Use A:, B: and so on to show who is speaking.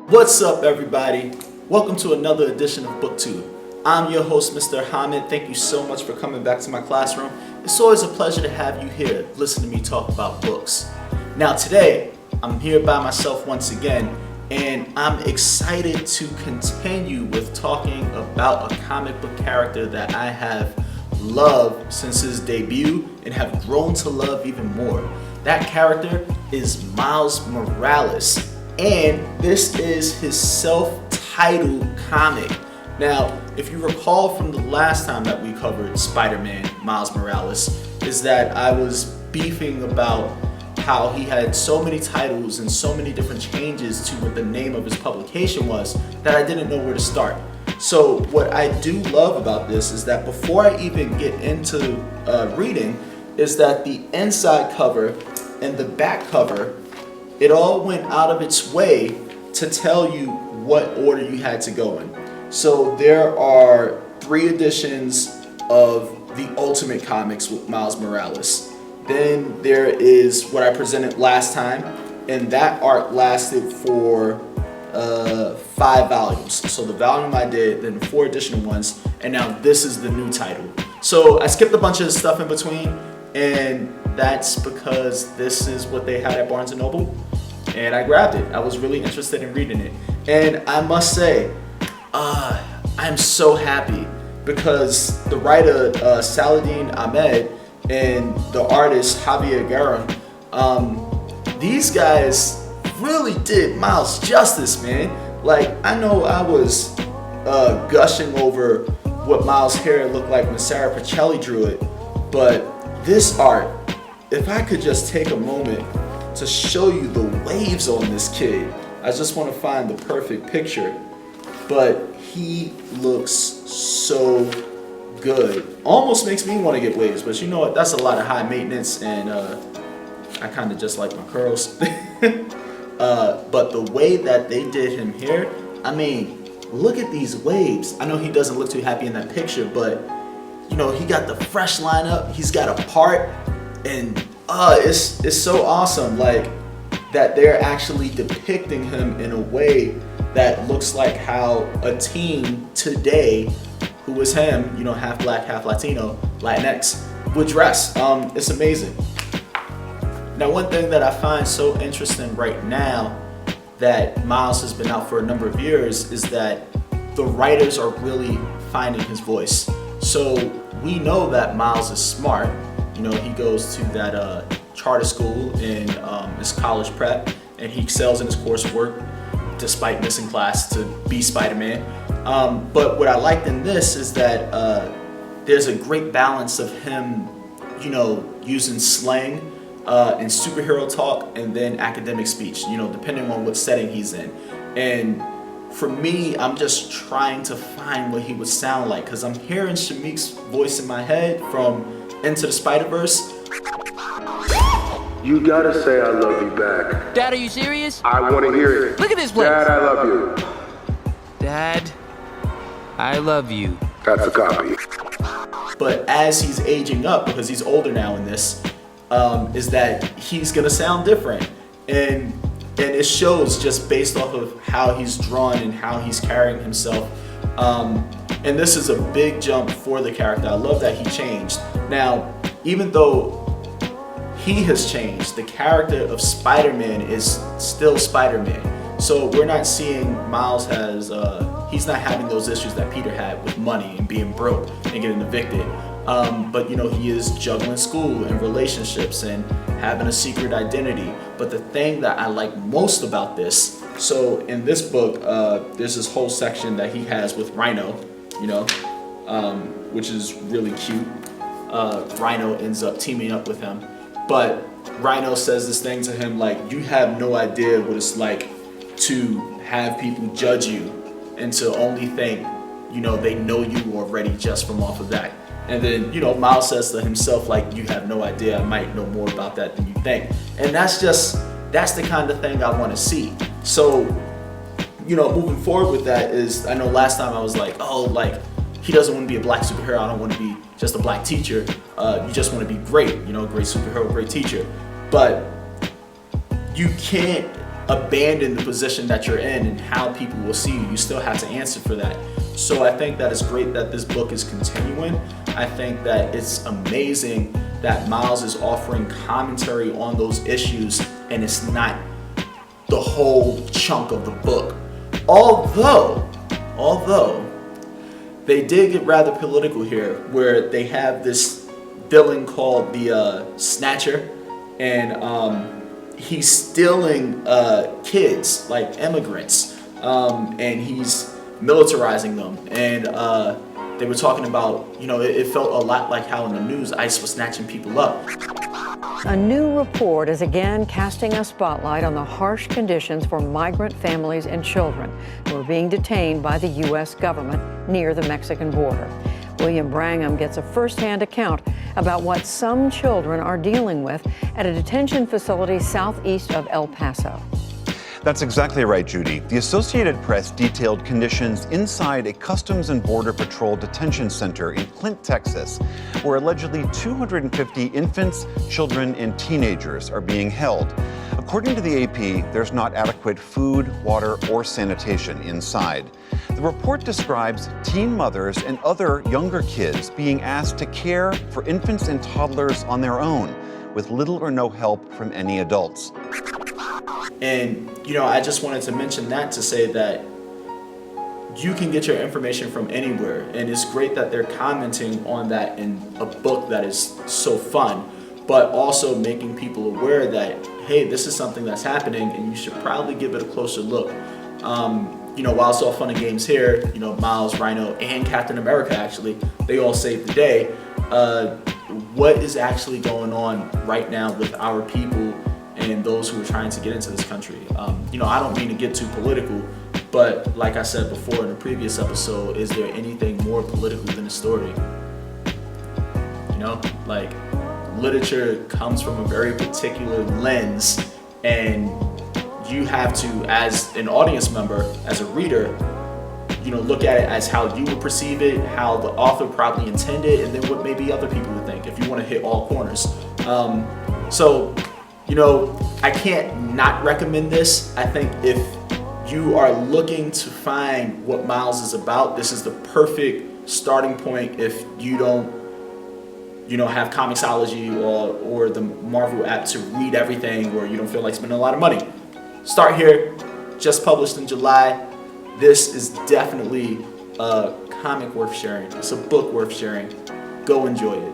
A: What's up, everybody? Welcome to another edition of BookTube. I'm your host, Mr. Ahmed. Thank you so much for coming back to my classroom. It's always a pleasure to have you here, listen to me talk about books. Now today, I'm here by myself once again, and I'm excited to continue with talking about a comic book character that I have loved since his debut and have grown to love even more. That character is Miles Morales, and this is his self-titled comic. Now, if you recall from the last time that we covered Spider-Man, Miles Morales, is that I was beefing about how he had so many titles and so many different changes to what the name of his publication was that I didn't know where to start. So what I do love about this is that before I even get into reading, is that the inside cover and the back cover, it all went out of its way to tell you what order you had to go in. So there are 3 editions of the Ultimate Comics with Miles Morales. Then there is what I presented last time, and that arc lasted for 5 volumes. So the volume I did, then 4 additional ones, and now this is the new title. So I skipped a bunch of stuff in between, and that's because this is what they had at Barnes & Noble, and I grabbed it. I was really interested in reading it. And I must say, I'm so happy because the writer Saladin Ahmed and the artist Javier Garron, these guys really did Miles justice, man. Like, I know I was gushing over what Miles' hair looked like when Sarah Pacelli drew it, but this art, if I could just take a moment to show you the waves on this kid. I just want to find the perfect picture, but he looks so good. Almost makes me want to get waves, but you know what? That's a lot of high maintenance, and I kind of just like my curls. But the way that they did him here, I mean, look at these waves. I know he doesn't look too happy in that picture, but you know, he got the fresh lineup, he's got a part, and it's so awesome, like, that they're actually depicting him in a way that looks like how a teen today, who is him, you know, half black, half Latino, Latinx, would dress. It's amazing. Now, one thing that I find so interesting right now that Miles has been out for a number of years is that the writers are really finding his voice. So we know that Miles is smart. You know, he goes to that charter school in his college prep, and he excels in his coursework despite missing class to be Spider-Man. But what I liked in this is that there's a great balance of him, you know, using slang and superhero talk, and then academic speech, you know, depending on what setting he's in. And for me, I'm just trying to find what he would sound like, because I'm hearing Shamik's voice in my head from Into the Spider-Verse.
B: You gotta say I love you back.
C: Dad, are you serious?
B: I wanna hear it.
C: Look at this place.
B: Dad, I love you.
C: Dad, I love you.
B: That's a copy.
A: But as he's aging up, because he's older now in this, is that he's gonna sound different. And it shows just based off of how he's drawn and how he's carrying himself. And this is a big jump for the character. I love that he changed. Now, even though he has changed, the character of Spider-Man is still Spider-Man. So we're not seeing Miles has, he's not having those issues that Peter had with money and being broke and getting evicted. But you know, he is juggling school and relationships and having a secret identity. But the thing that I like most about this, so in this book, there's this whole section that he has with Rhino, you know, which is really cute. Rhino ends up teaming up with him. But Rhino says this thing to him like, you have no idea what it's like to have people judge you and to only think, you know, they know you already just from off of that. And then, you know, Miles says to himself, like, you have no idea, I might know more about that than you think. And that's the kind of thing I want to see. So, you know, moving forward with that is, I know last time I was like, oh, like, he doesn't want to be a black superhero, I don't want to be just a black teacher. You just want to be great, you know, great superhero, great teacher. But you can't abandon the position that you're in and how people will see you. You still have to answer for that. So I think that it's great that this book is continuing. I think that it's amazing that Miles is offering commentary on those issues, and it's not the whole chunk of the book. Although they did get rather political here, where they have this villain called the Snatcher, and he's stealing kids, like immigrants, and he's militarizing them. And they were talking about, it felt a lot like how in the news ICE was snatching people up.
D: A new report is again casting a spotlight on the harsh conditions for migrant families and children who are being detained by the U.S. government near the Mexican border. William Brangham gets a first-hand account about what some children are dealing with at a detention facility southeast of El Paso.
E: That's exactly right, Judy. The Associated Press detailed conditions inside a Customs and Border Patrol detention center in Clint, Texas, where allegedly 250 infants, children, and teenagers are being held. According to the AP, there's not adequate food, water, or sanitation inside. The report describes teen mothers and other younger kids being asked to care for infants and toddlers on their own, with little or no help from any adults.
A: And, I just wanted to mention that to say that you can get your information from anywhere. And it's great that they're commenting on that in a book that is so fun, but also making people aware that, hey, this is something that's happening and you should probably give it a closer look. While it's all fun and games here, Miles, Rhino, and Captain America, actually, they all saved the day. What is actually going on right now with our people and those who are trying to get into this country? I don't mean to get too political, but like I said before in the previous episode, is there anything more political than a story? Literature comes from a very particular lens, and you have to, as an audience member, as a reader, look at it as how you would perceive it, how the author probably intended, and then what maybe other people would think, if you want to hit all corners. I can't not recommend this. I think if you are looking to find what Miles is about, this is the perfect starting point. If you don't, have Comixology or the Marvel app to read everything, or you don't feel like spending a lot of money, start here. Just published in July. This is definitely a comic worth sharing. It's a book worth sharing. Go enjoy it.